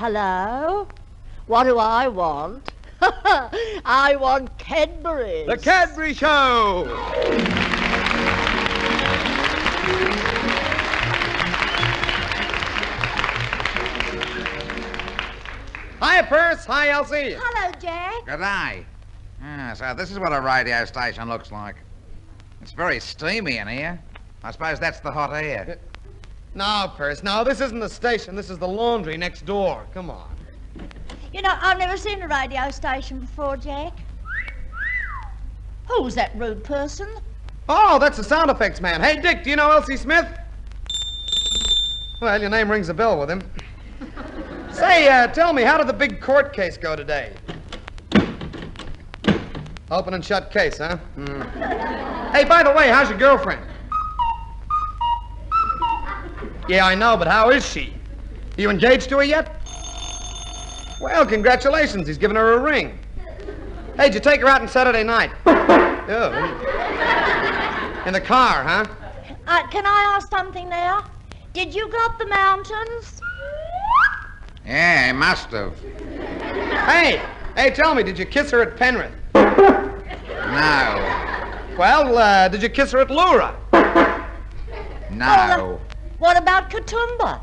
Hello? What do I want? I want Cadbury's. The Cadbury Show! Hi, Perce. Hi, Elsie. Hello, Jack. Good day. So this is what a radio station looks like. It's very steamy in here. I suppose that's the hot air. No, Perce, no, this isn't the station. This is the laundry next door. Come on. You know, I've never seen a radio station before, Jack. Who's that rude person? Oh, that's the sound effects man. Hey, Dick, do you know Elsie Smith? Well, your name rings a bell with him. Say, tell me, how did the big court case go today? Open and shut case, huh? Hey, by the way, how's your girlfriend? Yeah, I know, but how is she? You engaged to her yet? Well, congratulations. He's given her a ring. Hey, did you take her out on Saturday night? Oh. In the car, huh? Can I ask something now? Did you go up the mountains? Yeah, he must have. Hey, tell me, did you kiss her at Penrith? No. Well, did you kiss her at Lura? No. What about Katoomba?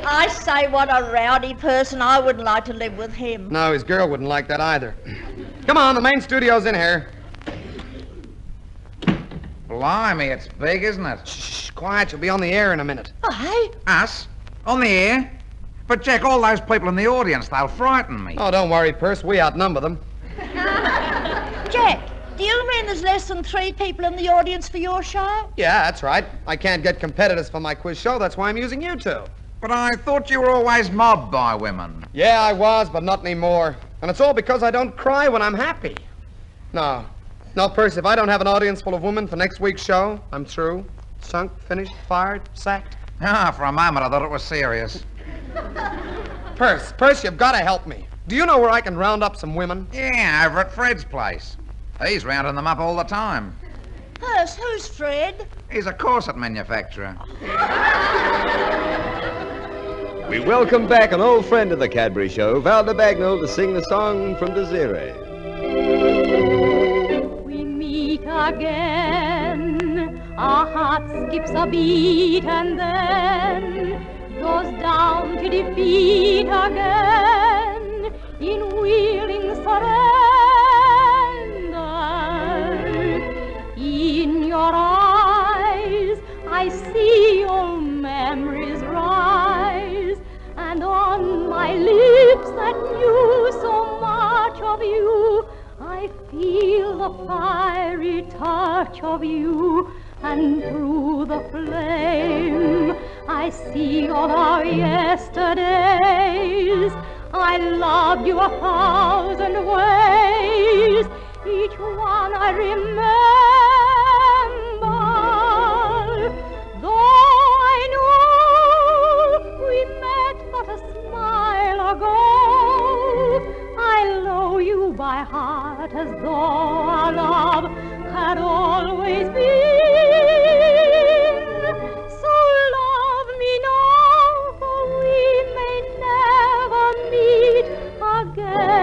I say, what a rowdy person. I wouldn't like to live with him. No, his girl wouldn't like that either. Come on, the main studio's in here. Blimey, it's big, isn't it? Shh, quiet. You'll be on the air in a minute. Oh, hey. Us? On the air? But, Jack, all those people in the audience, they'll frighten me. Oh, don't worry, Perce. We outnumber them. Jack, do you mean there's less than 3 people in the audience for your show? Yeah, that's right. I can't get competitors for my quiz show. That's why I'm using you two. But I thought you were always mobbed by women. Yeah, I was, but not anymore. And it's all because I don't cry when I'm happy. No, Perce, if I don't have an audience full of women for next week's show, I'm through. Sunk, finished, fired, sacked. Ah, for a moment I thought it was serious. Perce, you've got to help me. Do you know where I can round up some women? Yeah, over at Fred's place. He's rounding them up all the time. Perce, who's Fred? He's a corset manufacturer. We welcome back an old friend of the Cadbury Show, Val de Bagnall, to sing the song from Desiree. We meet again, our heart skips a beat and then goes down to defeat again in willing surrender. In your eyes I see old memories rise, and on my lips that knew so much of you, I feel the fiery touch of you, and through the flame I see all our yesterdays. I loved you 1,000 ways, each one I remember, though I know we met but a smile ago. I know you by heart as though our love had always been. So love me now, for we may never meet again.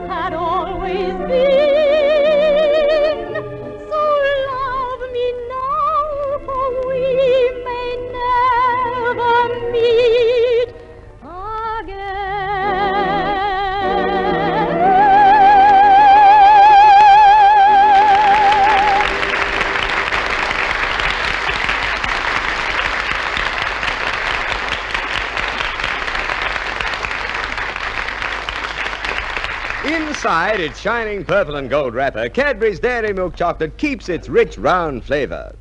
Had always been. So love me Inside its shining purple and gold wrapper, Cadbury's Dairy Milk chocolate keeps its rich, round flavor.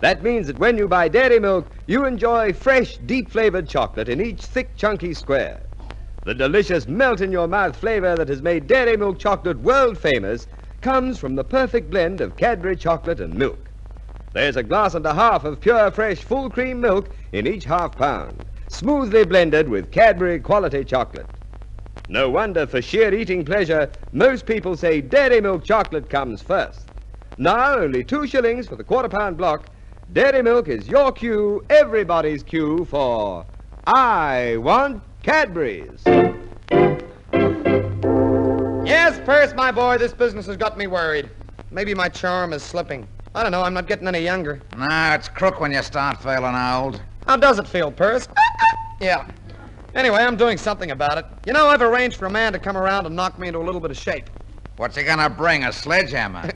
That means that when you buy dairy milk, you enjoy fresh, deep-flavored chocolate in each thick, chunky square. The delicious melt-in-your-mouth flavor that has made Dairy Milk chocolate world-famous comes from the perfect blend of Cadbury chocolate and milk. There's a glass and a half of pure, fresh, full-cream milk in each half-pound, smoothly blended with Cadbury quality chocolate. No wonder, for sheer eating pleasure, most people say Dairy Milk chocolate comes first. Now, only 2 shillings for the quarter-pound block. Dairy Milk is your cue, everybody's cue for I Want Cadbury's. Yes, Perce, my boy, this business has got me worried. Maybe my charm is slipping. I don't know, I'm not getting any younger. No, it's crook when you start feeling old. How does it feel, Perce? Yeah. Anyway, I'm doing something about it. You know, I've arranged for a man to come around and knock me into a little bit of shape. What's he gonna bring, a sledgehammer?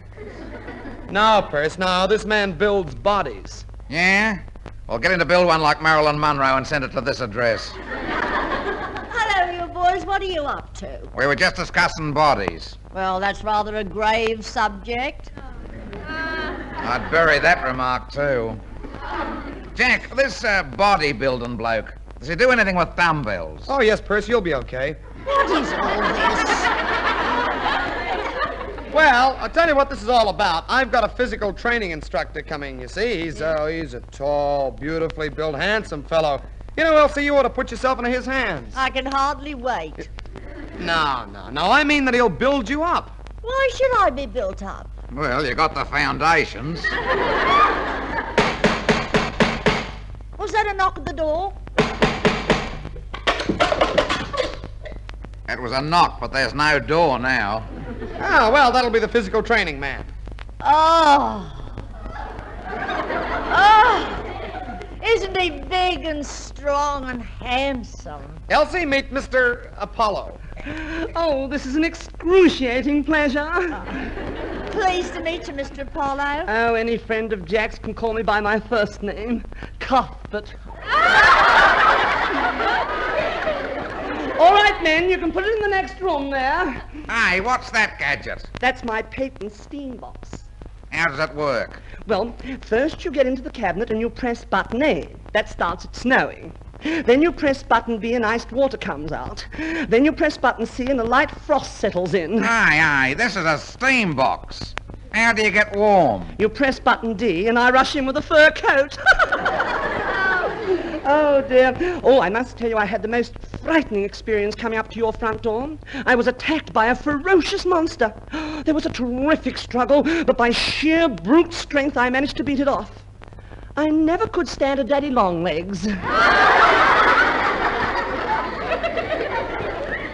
No, Perce, no. This man builds bodies. Yeah? Well, get him to build one like Marilyn Monroe and send it to this address. Hello, you boys. What are you up to? We were just discussing bodies. Well, that's rather a grave subject. I'd bury that remark, too. Jack, this bodybuilding bloke, does he do anything with dumbbells? Oh, yes, Perce, you'll be okay. What is all this? Well, I'll tell you what this is all about. I've got a physical training instructor coming, you see. He's a tall, beautifully built, handsome fellow. You know, Elsie, you ought to put yourself into his hands. I can hardly wait. No. I mean that he'll build you up. Why should I be built up? Well, you got the foundations. Was that a knock at the door? It was a knock, but there's no door now. Oh, well, that'll be the physical training man. Oh. Oh. Isn't he big and strong and handsome? Elsie, meet Mr. Apollo. Oh, this is an excruciating pleasure. Pleased to meet you, Mr. Apollo. Oh, any friend of Jack's can call me by my first name, Cuthbert. All right, men, you can put it in the next room there. Hey, what's that gadget? That's my patent steam box. How does it work? Well, first you get into the cabinet and you press button A. That starts it snowing. Then you press button B and iced water comes out. Then you press button C and a light frost settles in. Aye, this is a steam box. How do you get warm? You press button D and I rush in with a fur coat. Oh, dear. Oh, I must tell you, I had the most frightening experience coming up to your front door. I was attacked by a ferocious monster. There was a terrific struggle, but by sheer brute strength, I managed to beat it off. I never could stand a daddy long legs.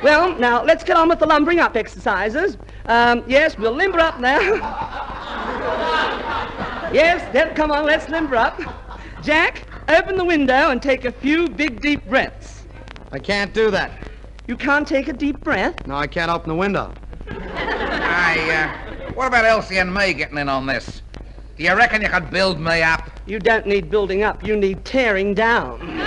Well, now, let's get on with the lumbering up exercises. Yes, we'll limber up now. Yes, then, come on, let's limber up. Jack, open the window and take a few big, deep breaths. I can't do that. You can't take a deep breath? No, I can't open the window. Hey, what about Elsie and me getting in on this? Do you reckon you could build me up? You don't need building up, you need tearing down.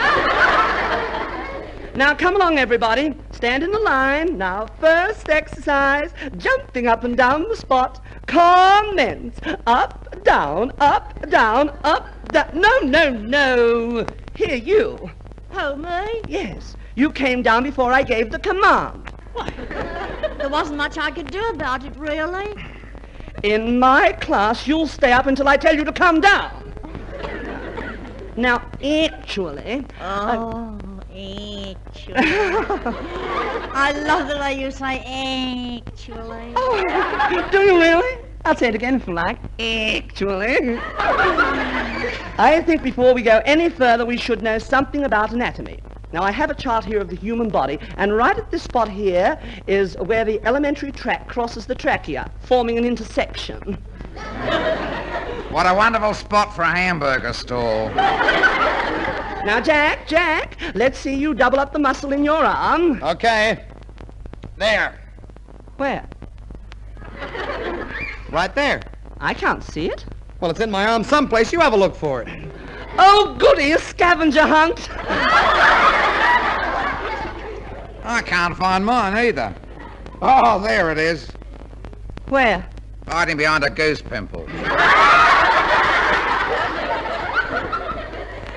Now, come along, everybody. Stand in the line. Now, first exercise, jumping up and down the spot. Commence. Up, down, up, down, up, down. No. Here, you. Oh, me? Yes. You came down before I gave the command. There wasn't much I could do about it, really. In my class, you'll stay up until I tell you to come down. Now, actually... Oh, actually. I love the way you say actually. Oh, do you really? I'll say it again if you like. Actually. I think before we go any further, we should know something about anatomy. Now, I have a chart here of the human body, and right at this spot here is where the alimentary tract crosses the trachea, forming an intersection. What a wonderful spot for a hamburger stall. Now, Jack, let's see you double up the muscle in your arm. Okay. There. Where? Right there. I can't see it. Well, it's in my arm someplace. You have a look for it. Oh, goody, a scavenger hunt. I can't find mine either. Oh, there it is. Where? Hiding behind a goose pimple.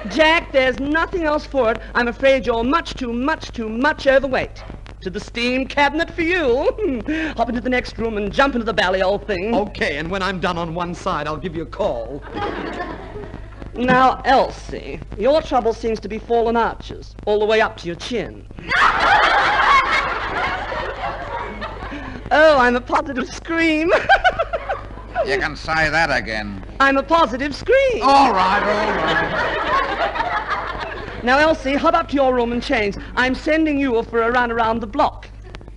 Jack, there's nothing else for it. I'm afraid you're much too much overweight. To the steam cabinet for you. Hop into the next room and jump into the bally, old thing. Okay, and when I'm done on one side, I'll give you a call. Now, Elsie, your trouble seems to be fallen arches, all the way up to your chin. Oh, I'm a positive scream. You can say that again. I'm a positive scream. All right. Now, Elsie, hop up to your room and change. I'm sending you for a run around the block.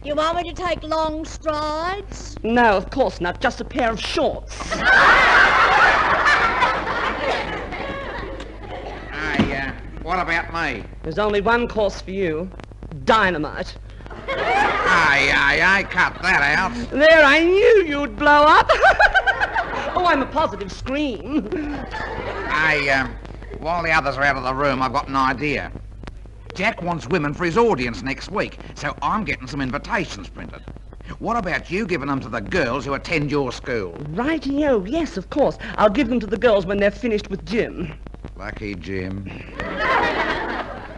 You want me to take long strides? No, of course not. Just a pair of shorts. What about me? There's only one course for you. Dynamite. I cut that out. There, I knew you'd blow up. Oh, I'm a positive scream. While the others are out of the room, I've got an idea. Jack wants women for his audience next week, so I'm getting some invitations printed. What about you giving them to the girls who attend your school? Righty-o, yes, of course. I'll give them to the girls when they're finished with gym. Lucky Jim.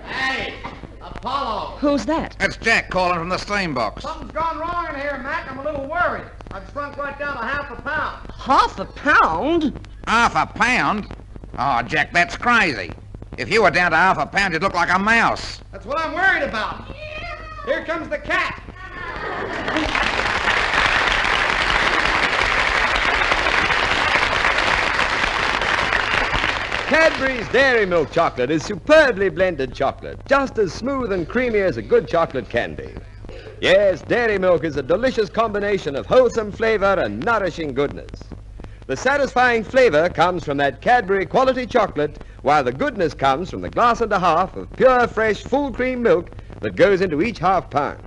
Hey, Apollo. Who's that? It's Jack calling from the steam box. Something's gone wrong in here, Mac. I'm a little worried. I've shrunk right down to half a pound. Half a pound? Half a pound? Oh, Jack, that's crazy. If you were down to half a pound, you'd look like a mouse. That's what I'm worried about. Here comes the cat. Cadbury's Dairy Milk Chocolate is superbly blended chocolate, just as smooth and creamy as a good chocolate can be. Yes, dairy milk is a delicious combination of wholesome flavor and nourishing goodness. The satisfying flavor comes from that Cadbury quality chocolate, while the goodness comes from the glass and a half of pure, fresh, full cream milk that goes into each half pound.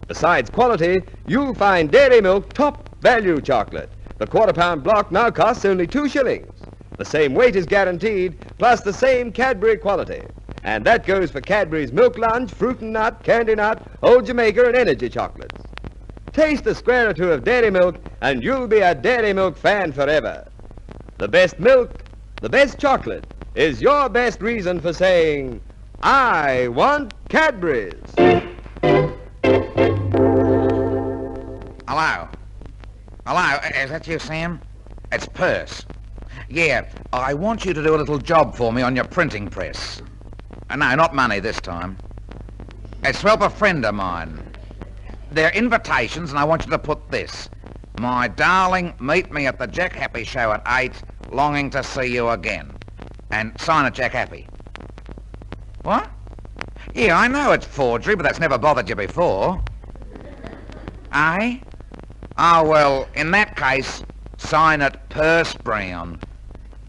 Besides quality, you'll find Dairy Milk top value chocolate. The quarter-pound block now costs only 2 shillings. The same weight is guaranteed, plus the same Cadbury quality. And that goes for Cadbury's Milk Lunch, Fruit and Nut, Candy Nut, Old Jamaica, and Energy chocolates. Taste a square or two of Dairy Milk, and you'll be a Dairy Milk fan forever. The best milk, the best chocolate, is your best reason for saying, I want Cadbury's. Hello? Hello? Is that you, Sam? It's Perce. Yeah, I want you to do a little job for me on your printing press. No, not money this time. It's to help a friend of mine. They're invitations, and I want you to put this. My darling, meet me at the Jack Happy Show at 8, longing to see you again. And sign it Jack Happy. What? Yeah, I know it's forgery, but that's never bothered you before. Eh? Oh, well, in that case, sign it Perce Brown.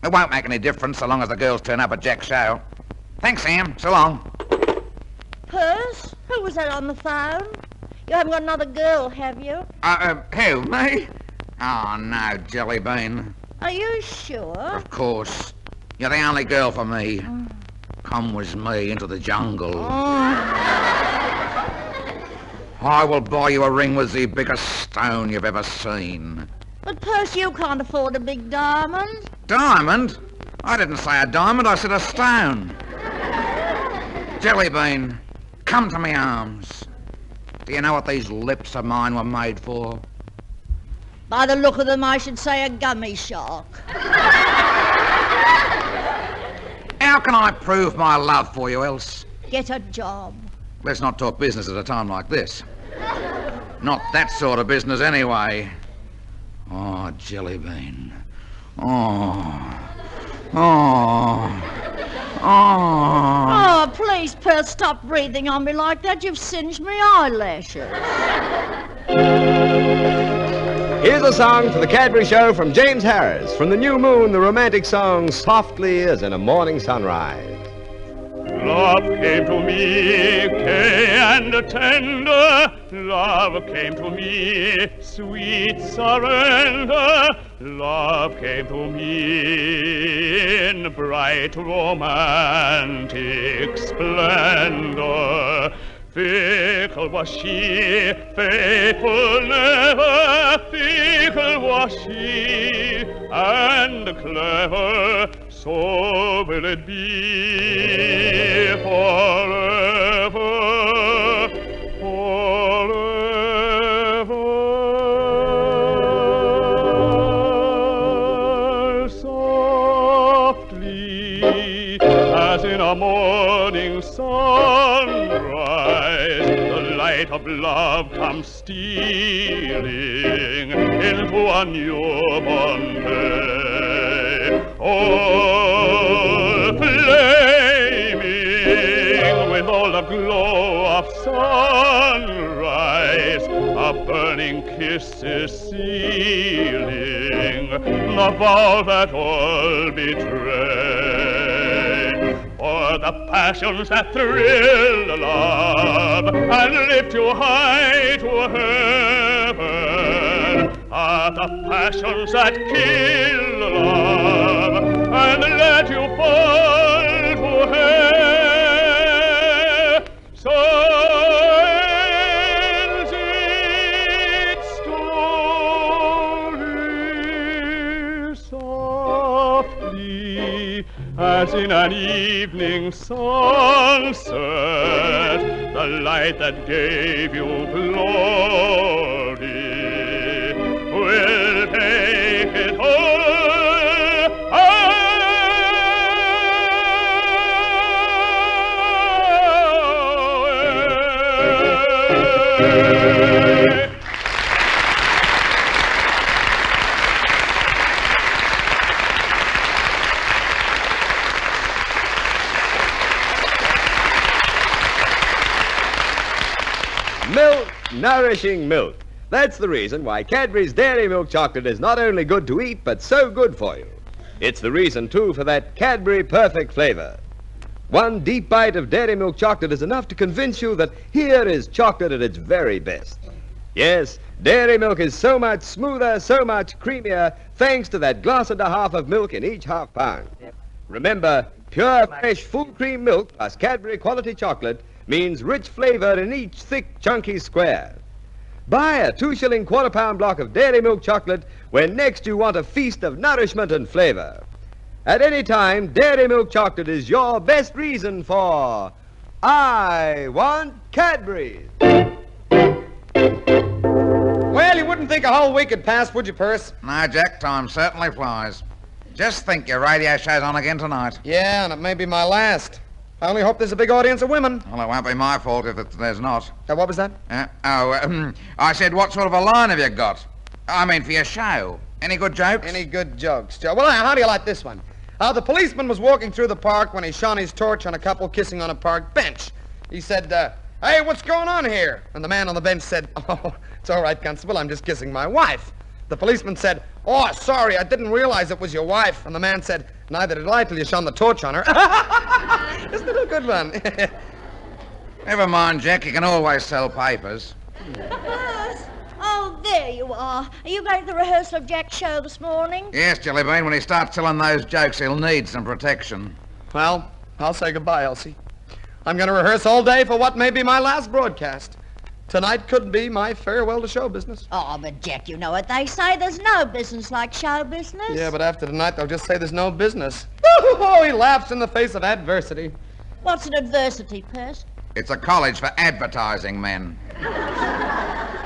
It won't make any difference so long as the girls turn up at Jack's show. Thanks, Sam. So long. Perce? Who was that on the phone? You haven't got another girl, have you? Who, me? Oh, no, Jelly Bean. Are you sure? Of course. You're the only girl for me. Come with me into the jungle. I will buy you a ring with the biggest stone you've ever seen. But Perce, you can't afford a big diamond. Diamond? I didn't say a diamond, I said a stone. Jelly Bean, come to me arms. Do you know what these lips of mine were made for? By the look of them, I should say a gummy shark. How can I prove my love for you else? Get a job. Let's not talk business at a time like this. Not that sort of business anyway. Oh, Jelly Bean. Oh. Oh, please, Perce, stop breathing on me like that. You've singed me eyelashes. Here's a song for the Cadbury Show from James Harris. From the New Moon, the romantic song, Softly as in a Morning Sunrise. Love came to me, gay and tender. Love came to me, sweet surrender. Love came to me in bright romantic splendor. Fickle was she, faithful never, fickle was she, and clever, so will it be forever, forever. Softly, as in a morning sunrise, the light of love comes stealing into a newborn day. Oh, flaming with all the glow of sunrise, a burning kiss is sealing the vow that all betray. For the passions that thrill love and lift you high to heaven are the passions that kill love and let you fall to hell. So ends its story softly, as in an evening sunset, the light that gave you glory will take it all away. Milk, nourishing milk. That's the reason why Cadbury's Dairy Milk Chocolate is not only good to eat, but so good for you. It's the reason, too, for that Cadbury Perfect flavor. One deep bite of Dairy Milk Chocolate is enough to convince you that here is chocolate at its very best. Yes, Dairy Milk is so much smoother, so much creamier, thanks to that glass and a half of milk in each half pound. Remember, pure, fresh, full cream milk plus Cadbury quality chocolate means rich flavor in each thick, chunky square. Buy a 2-shilling quarter-pound block of Dairy Milk Chocolate when next you want a feast of nourishment and flavor. At any time, Dairy Milk Chocolate is your best reason for I want Cadbury's. Well, you wouldn't think a whole week had passed, would you, Perce? No, Jack, time certainly flies. Just think your radio show's on again tonight. Yeah, and it may be my last. I only hope there's a big audience of women. Well, it won't be my fault if there's not. What was that? I said, what sort of a line have you got? I mean, for your show. Any good jokes? Any good jokes, Joe? Well, how do you like this one? The policeman was walking through the park when he shone his torch on a couple kissing on a park bench. He said, hey, what's going on here? And the man on the bench said, oh, it's all right, Constable, I'm just kissing my wife. The policeman said, oh, sorry, I didn't realize it was your wife. And the man said, neither did I till you shone the torch on her. Isn't it a good one? Never mind, Jack, you can always sell papers. Oh, there you are. Are you going to the rehearsal of Jack's show this morning? Yes, Jellybean, when he starts telling those jokes, he'll need some protection. Well, I'll say goodbye, Elsie. I'm going to rehearse all day for what may be my last broadcast. Tonight could be my farewell to show business. Oh, but Jack, you know what they say. There's no business like show business. Yeah, but after tonight, they'll just say there's no business. Oh, he laughs in the face of adversity. What's an adversity, Perce? It's a college for advertising men.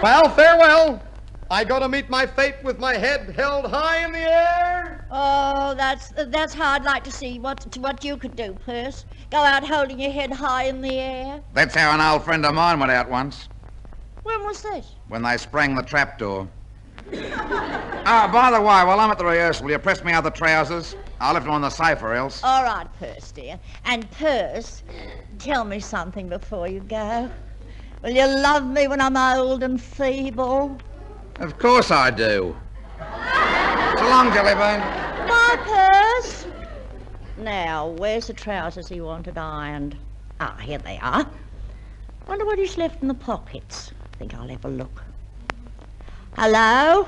Well, farewell. I go to meet my fate with my head held high in the air. Oh, that's how I'd like to see what you could do, Perce. Go out holding your head high in the air. That's how an old friend of mine went out once. When was this? When they sprang the trapdoor. Oh, by the way, while I'm at the rehearsal, will you press me out the trousers? I'll lift them on the sofa, else. All right, Perce, dear. And Perce, tell me something before you go. Will you love me when I'm old and feeble? Of course I do. So long, Jellybean. Bye, Perce. Now, where's the trousers he wanted ironed? Ah, here they are. Wonder what he's left in the pockets. Think I'll have a look. Hello?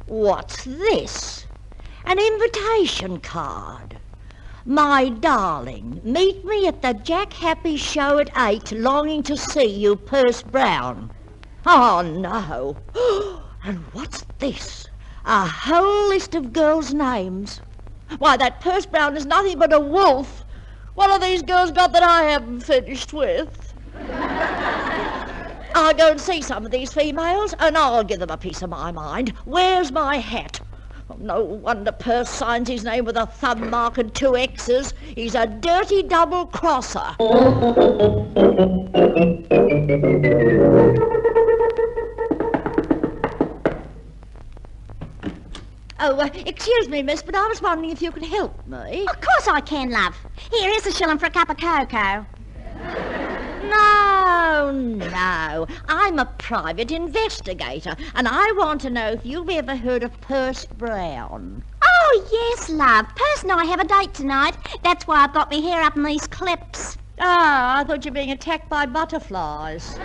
What's this? An invitation card. My darling, meet me at the Jack Happy Show at 8, longing to see you, Perce Brown. Oh, no. And what's this? A whole list of girls' names. Why, that Perce Brown is nothing but a wolf. What have these girls got that I haven't finished with? I'll go and see some of these females, and I'll give them a piece of my mind. Where's my hat? Oh, no wonder Perce signs his name with a thumb mark and 2 X's. He's a dirty double crosser. Oh, excuse me, miss, but I was wondering if you could help me. Of course I can, love. Here, here's a shilling for a cup of cocoa. No. I'm a private investigator, and I want to know if you've ever heard of Perce Brown. Oh, yes, love. Perce and I have a date tonight. That's why I've got my hair up in these clips. Ah, I thought you were being attacked by butterflies.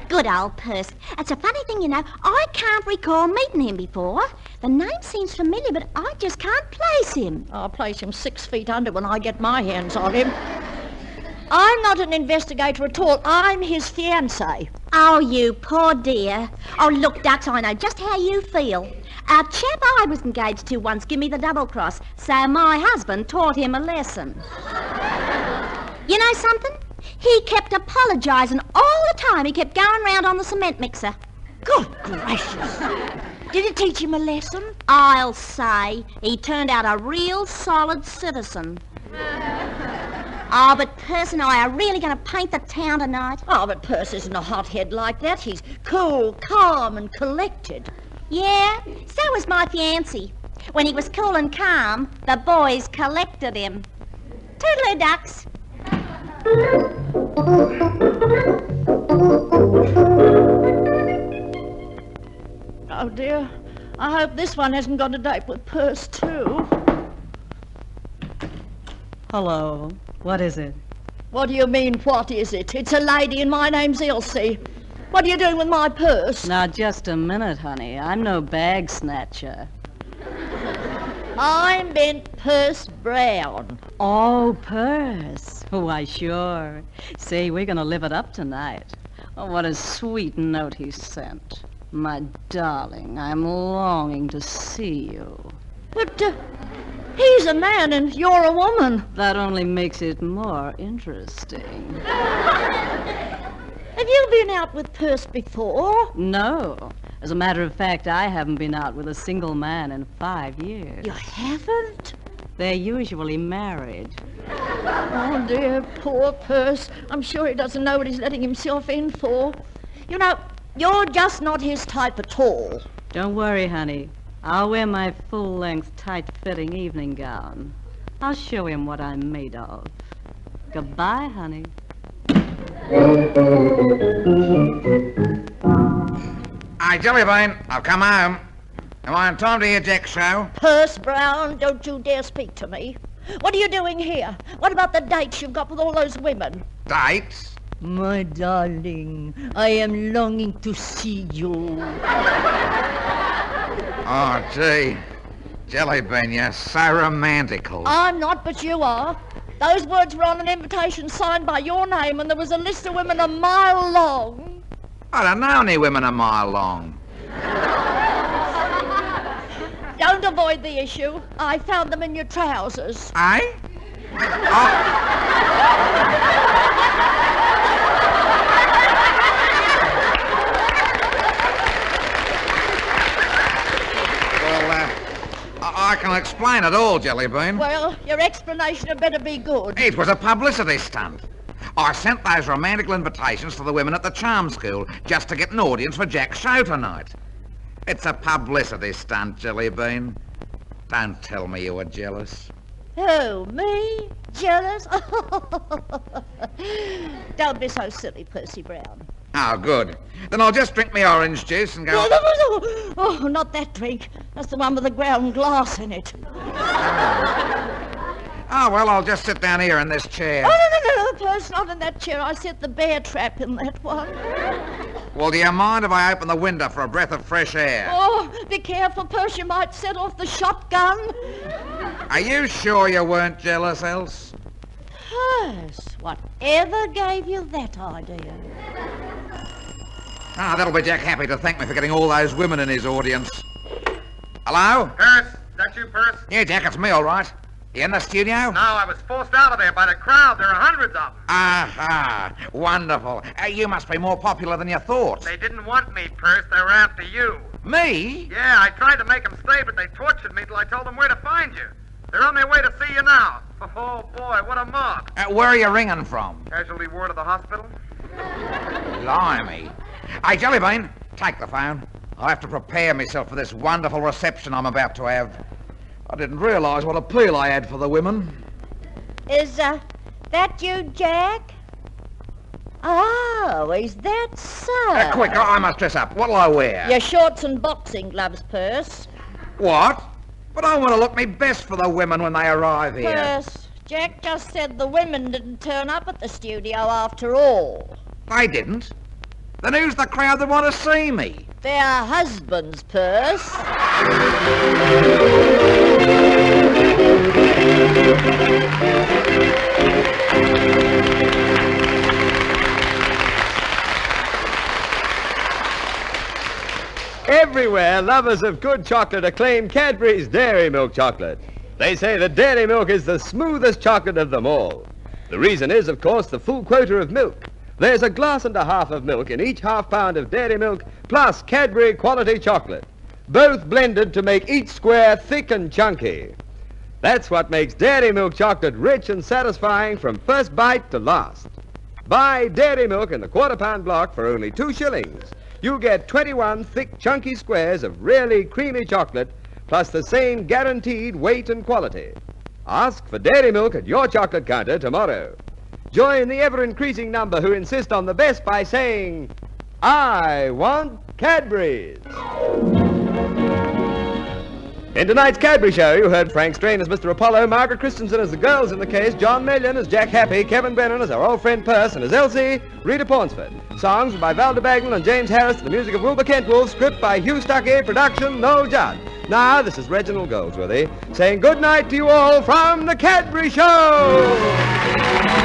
Good old Perce. It's a funny thing, you know. I can't recall meeting him before. The name seems familiar, but I just can't place him. I'll place him 6 feet under when I get my hands on him. I'm not an investigator at all. I'm his fiancée. Oh, you poor dear. Oh, look, Ducks, I know just how you feel. A chap I was engaged to once gave me the double cross, so my husband taught him a lesson. You know something? He kept apologising all the time. He kept going round on the cement mixer. Good gracious. Did it teach him a lesson? I'll say. He turned out a real solid citizen. Oh, but Perce and I are really going to paint the town tonight. Oh, but Perce isn't a hothead like that. He's cool, calm, and collected. Yeah, so was my fiancé. When he was cool and calm, the boys collected him. Toodaloo, Ducks. Oh, dear. I hope this one hasn't got a date with Perce, too. Hello. What is it? What do you mean, what is it? It's a lady and my name's Elsie. What are you doing with my purse? Now, just a minute, honey. I'm no bag snatcher. I meant Perce Brown. Oh, Perce. Why, sure. See, we're going to live it up tonight. Oh, what a sweet note he sent. My darling, I'm longing to see you. But, he's a man and you're a woman. That only makes it more interesting. Have you been out with Perce before? No. As a matter of fact, I haven't been out with a single man in 5 years. You haven't? They're usually married. Oh, dear, poor Perce. I'm sure he doesn't know what he's letting himself in for. You know, you're just not his type at all. Don't worry, honey. I'll wear my full-length, tight-fitting evening gown. I'll show him what I'm made of. Goodbye, honey. Hi, Jellybean. I've come home. Am I on time to hear Jack's show? Perce Brown, don't you dare speak to me. What are you doing here? What about the dates you've got with all those women? Dates? My darling, I am longing to see you. Oh, gee. Jellybean, you're so romantical. I'm not, but you are. Those words were on an invitation signed by your name, and there was a list of women a mile long. I don't know any women a mile long. Don't avoid the issue. I found them in your trousers. Eh? I can explain it all, Jellybean. Well, your explanation had better be good. It was a publicity stunt. I sent those romantical invitations to the women at the charm school just to get an audience for Jack's show tonight. It's a publicity stunt, Jellybean. Don't tell me you were jealous. Who, me? Jealous? Don't be so silly, Percy Brown. Oh, good. Then I'll just drink my orange juice and go... Oh, not that drink. That's the one with the ground glass in it. Oh, well, I'll just sit down here in this chair. Oh, no, Purse, not in that chair. I set the bear trap in that one. Well, do you mind if I open the window for a breath of fresh air? Oh, be careful, Purse. You might set off the shotgun. Are you sure you weren't jealous, Else? Purse, whatever gave you that idea? Ah, that'll be Jack happy to thank me for getting all those women in his audience. Hello? Purse, is that you, Purse? Yeah, Jack, it's me, all right. You in the studio? No, I was forced out of there by the crowd. There are hundreds of them. Aha, wonderful. You must be more popular than you thought. They didn't want me, Purse. They were after you. Me? Yeah, I tried to make them stay, but they tortured me till I told them where to find you. They're on their way to see you now. Oh, boy, what a mob. Where are you ringing from? Casualty ward of the hospital? Blimey. Hey, Jellybean, take the phone. I have to prepare myself for this wonderful reception I'm about to have. I didn't realise what appeal I had for the women. Is, that you, Jack? Oh, is that so? Quick, I must dress up. What'll I wear? Your shorts and boxing gloves, Purse. What? But I want to look me best for the women when they arrive here. Purse, Jack just said the women didn't turn up at the studio after all. They didn't. Then who's the crowd that want to see me? Their husbands, Purse. Everywhere, lovers of good chocolate acclaim Cadbury's Dairy Milk chocolate. They say that dairy milk is the smoothest chocolate of them all. The reason is, of course, the full quota of milk. There's a glass and a half of milk in each half-pound of dairy milk, plus Cadbury quality chocolate, both blended to make each square thick and chunky. That's what makes dairy milk chocolate rich and satisfying from first bite to last. Buy dairy milk in the quarter-pound block for only 2 shillings. You get 21 thick, chunky squares of really creamy chocolate, plus the same guaranteed weight and quality. Ask for dairy milk at your chocolate counter tomorrow. Join the ever-increasing number who insist on the best by saying, I want Cadbury's. In tonight's Cadbury Show, you heard Frank Strain as Mr. Apollo, Margaret Christensen as the girls in the case, John Melian as Jack Happy, Kevin Brennan as our old friend Perce, and as Elsie, Rita Paunceford. Songs by Val de Bagnall and James Harris to the music of Wilbur Kentwolf, script by Hugh Stuckey, production Noel Judd. Now, this is Reginald Goldsworthy saying good night to you all from the Cadbury Show!